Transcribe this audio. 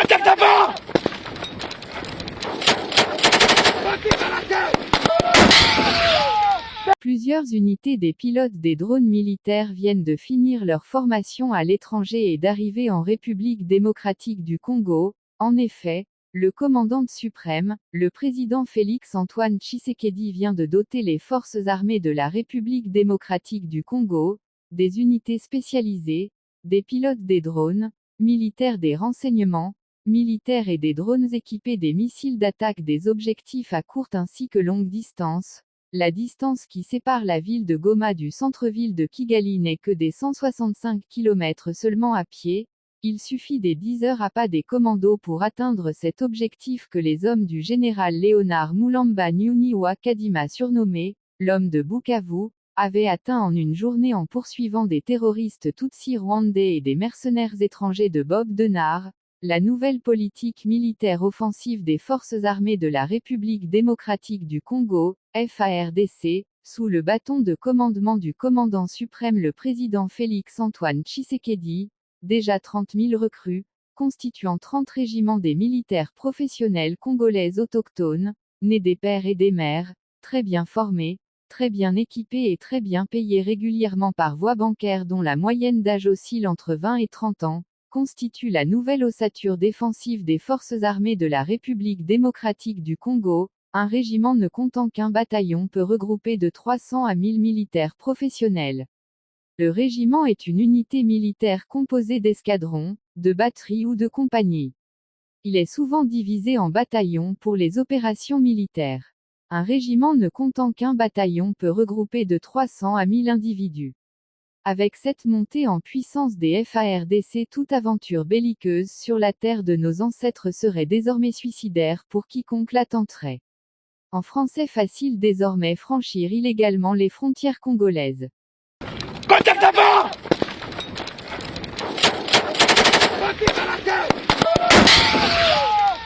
Contact à bord! Tir à la tête! Plusieurs unités des pilotes des drones militaires viennent de finir leur formation à l'étranger et d'arriver en République démocratique du Congo. En effet, le commandant suprême, le président Félix-Antoine Tshisekedi vient de doter les forces armées de la République démocratique du Congo, des unités spécialisées, des pilotes des drones, militaires des renseignements, militaires et des drones équipés des missiles d'attaque des objectifs à courte ainsi que longue distance. La distance qui sépare la ville de Goma du centre-ville de Kigali n'est que des 165 km seulement à pied. Il suffit des 10 heures à pas des commandos pour atteindre cet objectif que les hommes du général Léonard Moulamba Nyuniwa Kadima surnommé « l'homme de Bukavu » avaient atteint en une journée en poursuivant des terroristes tutsis rwandais et des mercenaires étrangers de Bob Denard. La nouvelle politique militaire offensive des forces armées de la République démocratique du Congo, FARDC, sous le bâton de commandement du commandant suprême le président Félix-Antoine Tshisekedi, déjà 30 000 recrues, constituant 30 régiments des militaires professionnels congolais autochtones, nés des pères et des mères, très bien formés, très bien équipés et très bien payés régulièrement par voie bancaire dont la moyenne d'âge oscille entre 20 et 30 ans, constitue la nouvelle ossature défensive des forces armées de la République démocratique du Congo. Un régiment ne comptant qu'un bataillon peut regrouper de 300 à 1000 militaires professionnels. Le régiment est une unité militaire composée d'escadrons, de batteries ou de compagnies. Il est souvent divisé en bataillons pour les opérations militaires. Un régiment ne comptant qu'un bataillon peut regrouper de 300 à 1000 individus. Avec cette montée en puissance des FARDC, toute aventure belliqueuse sur la terre de nos ancêtres serait désormais suicidaire pour quiconque la tenterait. En français facile désormais franchir illégalement les frontières congolaises. Contact à bord!